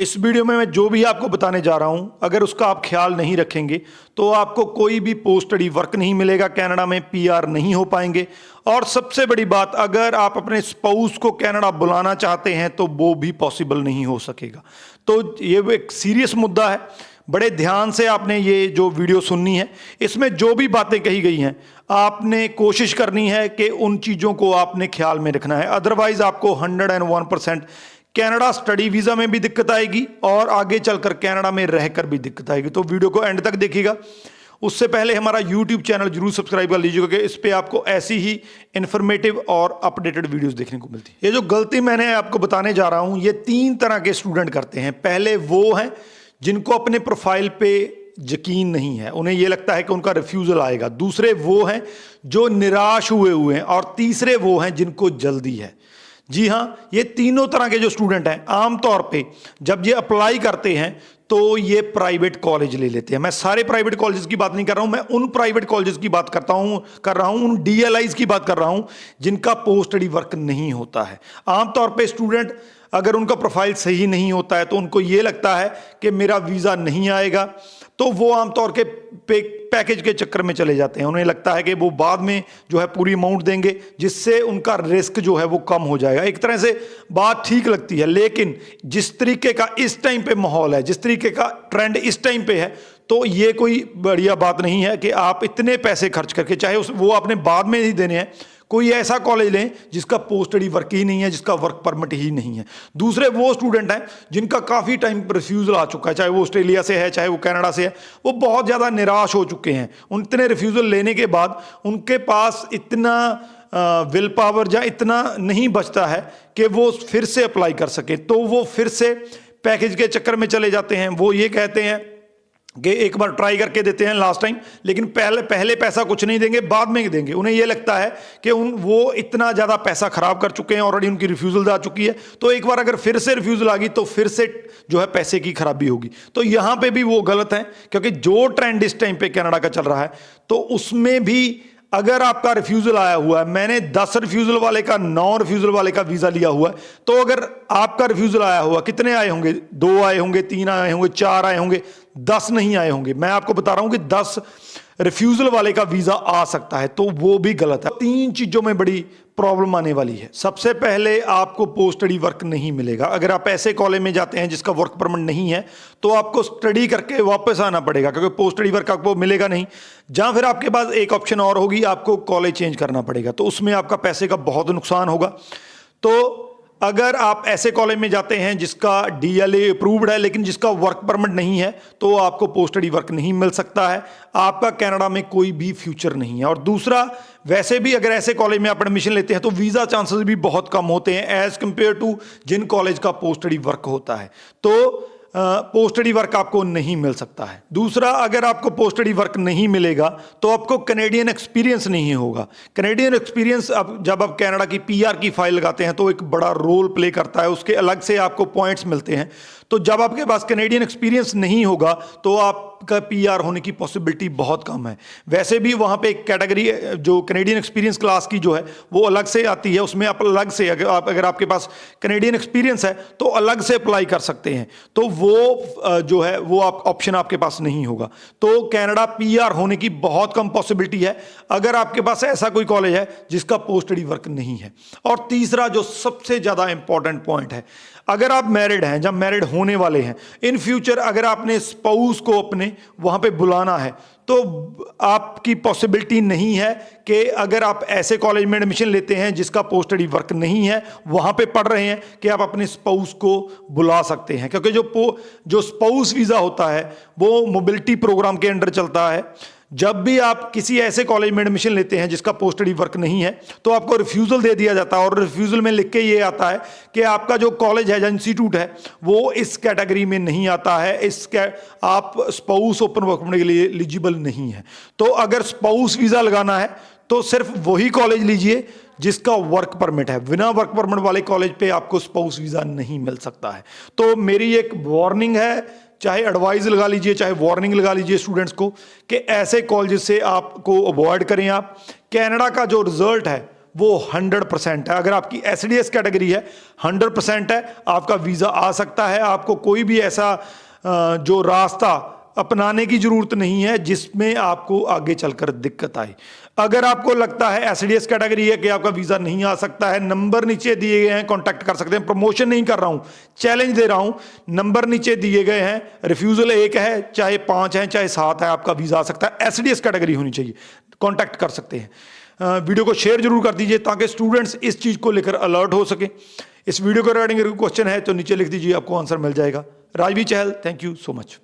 इस वीडियो में मैं जो भी आपको बताने जा रहा हूं, अगर उसका आप ख्याल नहीं रखेंगे तो आपको कोई भी पोस्ट स्टडी वर्क नहीं मिलेगा, कनाडा में पीआर नहीं हो पाएंगे। और सबसे बड़ी बात, अगर आप अपने स्पाउस को कनाडा बुलाना चाहते हैं तो वो भी पॉसिबल नहीं हो सकेगा। तो ये एक सीरियस मुद्दा है, बड़े ध्यान से आपने ये जो वीडियो सुननी है। इसमें जो भी बातें कही गई हैं आपने कोशिश करनी है कि उन चीज़ों को आपने ख्याल में रखना है, अदरवाइज आपको 101% कनाडा स्टडी वीज़ा में भी दिक्कत आएगी और आगे चलकर कनाडा में रहकर भी दिक्कत आएगी। तो वीडियो को एंड तक देखिएगा। उससे पहले हमारा यूट्यूब चैनल जरूर सब्सक्राइब कर लीजिएगा कि इस पे आपको ऐसी ही इन्फॉर्मेटिव और अपडेटेड वीडियोस देखने को मिलती है। ये जो गलती मैंने आपको बताने जा रहा हूं, ये 3 तरह के स्टूडेंट करते हैं। पहले वो हैं जिनको अपने प्रोफाइल पे यकीन नहीं है, उन्हें यह लगता है कि उनका रिफ्यूज़ल आएगा। दूसरे वो हैं जो निराश हुए हैं और तीसरे वो हैं जिनको जल्दी है। जी हाँ, ये तीनों तरह के जो स्टूडेंट हैं आमतौर पे जब ये अप्लाई करते हैं तो ये प्राइवेट कॉलेज ले लेते हैं। मैं सारे प्राइवेट कॉलेजेस की बात नहीं कर रहा हूं, मैं उन प्राइवेट कॉलेजेस की बात कर रहा हूं, उन डीएलआईज की बात कर रहा हूं जिनका पोस्ट स्टडी वर्क नहीं होता है। आमतौर पे स्टूडेंट अगर उनका प्रोफाइल सही नहीं होता है तो उनको ये लगता है कि मेरा वीज़ा नहीं आएगा, तो वो आमतौर के पैकेज के चक्कर में चले जाते हैं। उन्हें लगता है कि वो बाद में जो है पूरी अमाउंट देंगे जिससे उनका रिस्क जो है वो कम हो जाएगा। एक तरह से बात ठीक लगती है, लेकिन जिस तरीके का इस टाइम पे माहौल है, जिस तरीके का ट्रेंड इस टाइम पे है, तो ये कोई बढ़िया बात नहीं है कि आप इतने पैसे खर्च करके, चाहे वो आपने बाद में ही देने हैं, कोई ऐसा कॉलेज लें जिसका पोस्ट स्टडी वर्क ही नहीं है, जिसका वर्क परमिट ही नहीं है। दूसरे वो स्टूडेंट हैं जिनका काफ़ी टाइम पर रिफ्यूज़ल आ चुका है, चाहे वो ऑस्ट्रेलिया से है चाहे वो कनाडा से है, वो बहुत ज़्यादा निराश हो चुके हैं। उतने रिफ्यूज़ल लेने के बाद उनके पास इतना विल पावर या इतना नहीं बचता है कि वो फिर से अप्लाई कर सके, तो वो फिर से पैकेज के चक्कर में चले जाते हैं। वो ये कहते हैं कि एक बार ट्राई करके देते हैं लास्ट टाइम, लेकिन पहले पैसा कुछ नहीं देंगे, बाद में देंगे। उन्हें यह लगता है कि वो इतना ज़्यादा पैसा खराब कर चुके हैं, ऑलरेडी उनकी रिफ्यूज़ल आ चुकी है, तो एक बार अगर फिर से रिफ्यूज़ल आ गई तो फिर से जो है पैसे की खराबी होगी। तो यहाँ पे भी वो गलत है, क्योंकि जो ट्रेंड इस टाइम पे कनाडा का चल रहा है, तो उसमें भी अगर आपका रिफ्यूज़ल आया हुआ है, मैंने 10 रिफ्यूज़ल वाले का 9 रिफ्यूज़ल वाले का वीज़ा लिया हुआ है, तो अगर आपका रिफ्यूज़ल आया हुआ, कितने आए होंगे? 2 आए होंगे, 3 आए होंगे, 4 आए होंगे, 10 नहीं आए होंगे। मैं आपको बता रहा हूं कि 10 रिफ्यूज़ल वाले का वीज़ा आ सकता है, तो वो भी गलत है। 3 चीज़ों में बड़ी प्रॉब्लम आने वाली है। सबसे पहले आपको पोस्ट स्टडी वर्क नहीं मिलेगा। अगर आप ऐसे कॉलेज में जाते हैं जिसका वर्क परमिट नहीं है, तो आपको स्टडी करके वापस आना पड़ेगा, क्योंकि पोस्ट स्टडी वर्क आपको मिलेगा नहीं। या फिर आपके पास एक ऑप्शन और होगी, आपको कॉलेज चेंज करना पड़ेगा, तो उसमें आपका पैसे का बहुत नुकसान होगा। तो अगर आप ऐसे कॉलेज में जाते हैं जिसका डीएलए अप्रूव्ड है लेकिन जिसका वर्क परमिट नहीं है, तो आपको पोस्ट स्टडी वर्क नहीं मिल सकता है, आपका कनाडा में कोई भी फ्यूचर नहीं है। और दूसरा, वैसे भी अगर ऐसे कॉलेज में आप एडमिशन लेते हैं तो वीज़ा चांसेस भी बहुत कम होते हैं एज कंपेयर टू जिन कॉलेज का पोस्ट स्टडी वर्क होता है। तो पोस्ट स्टडी वर्क आपको नहीं मिल सकता है। दूसरा, अगर आपको पोस्ट स्टडी वर्क नहीं मिलेगा तो आपको कनेडियन एक्सपीरियंस नहीं होगा। कनेडियन एक्सपीरियंस अब जब आप कनाडा की पीआर की फाइल लगाते हैं तो एक बड़ा रोल प्ले करता है, उसके अलग से आपको पॉइंट्स मिलते हैं। तो जब आपके पास कनेडियन एक्सपीरियंस नहीं होगा तो आपका पीआर होने की पॉसिबिलिटी बहुत कम है। वैसे भी वहाँ पे एक कैटेगरी जो कनेडियन एक्सपीरियंस क्लास की जो है वो अलग से आती है, उसमें आप अलग से अगर आपके पास कनेडियन एक्सपीरियंस है तो अलग से अप्लाई कर सकते हैं। तो वो जो है वो ऑप्शन आपके पास नहीं होगा। तो कनाडा पीआर होने की बहुत कम पॉसिबिलिटी है अगर आपके पास ऐसा कोई कॉलेज है जिसका पोस्ट स्टडी वर्क नहीं है। और तीसरा जो सबसे ज़्यादा इंपॉर्टेंट पॉइंट है, अगर आप मैरिड हैं, जब मैरिड होने वाले हैं, इन फ्यूचर अगर आपने स्पाउस को अपने वहाँ पे बुलाना है, तो आपकी पॉसिबिलिटी नहीं है कि अगर आप ऐसे कॉलेज में एडमिशन लेते हैं जिसका पोस्ट स्टडी वर्क नहीं है, वहाँ पे पढ़ रहे हैं, कि आप अपने स्पाउस को बुला सकते हैं। क्योंकि जो स्पाउस वीज़ा होता है वो मोबिलिटी प्रोग्राम के अंडर चलता है। जब भी आप किसी ऐसे कॉलेज में एडमिशन लेते हैं जिसका पोस्ट स्टडी वर्क नहीं है, तो आपको रिफ्यूज़ल दे दिया जाता है, और रिफ्यूज़ल में लिख के ये आता है कि आपका जो कॉलेज है या इंस्टीट्यूट है वो इस कैटेगरी में नहीं आता है, आप स्पाउस ओपन वर्क परमिट के लिए एलिजिबल नहीं है। तो अगर स्पाउस वीज़ा लगाना है तो सिर्फ वही कॉलेज लीजिए जिसका वर्क परमिट है। बिना वर्क परमिट वाले कॉलेज पे आपको स्पाउस वीज़ा नहीं मिल सकता है। तो मेरी एक वार्निंग है, चाहे एडवाइस लगा लीजिए चाहे वार्निंग लगा लीजिए स्टूडेंट्स को, कि ऐसे कॉलेज से आपको अवॉइड करें। आप कनाडा का जो रिजल्ट है वो 100% है। अगर आपकी एसडीएस कैटेगरी है 100% है, आपका वीज़ा आ सकता है। आपको कोई भी ऐसा जो रास्ता अपनाने की जरूरत नहीं है जिसमें आपको आगे चलकर दिक्कत आए। अगर आपको लगता है एसडीएस कैटेगरी है कि आपका वीज़ा नहीं आ सकता है, नंबर नीचे दिए गए हैं, कांटेक्ट कर सकते हैं। प्रमोशन नहीं कर रहा हूं, चैलेंज दे रहा हूं। नंबर नीचे दिए गए हैं, रिफ्यूजल 1 है, चाहे 5 है, चाहे 7 है, आपका वीज़ा आ सकता है। एसडीएस कैटेगरी होनी चाहिए, कांटेक्ट कर सकते हैं। वीडियो को शेयर जरूर कर दीजिए ताकि स्टूडेंट्स इस चीज़ को लेकर अलर्ट हो सके। इस वीडियो के रिगार्डिंग क्वेश्चन है तो नीचे लिख दीजिए, आपको आंसर मिल जाएगा। राजवी चहल, थैंक यू सो मच।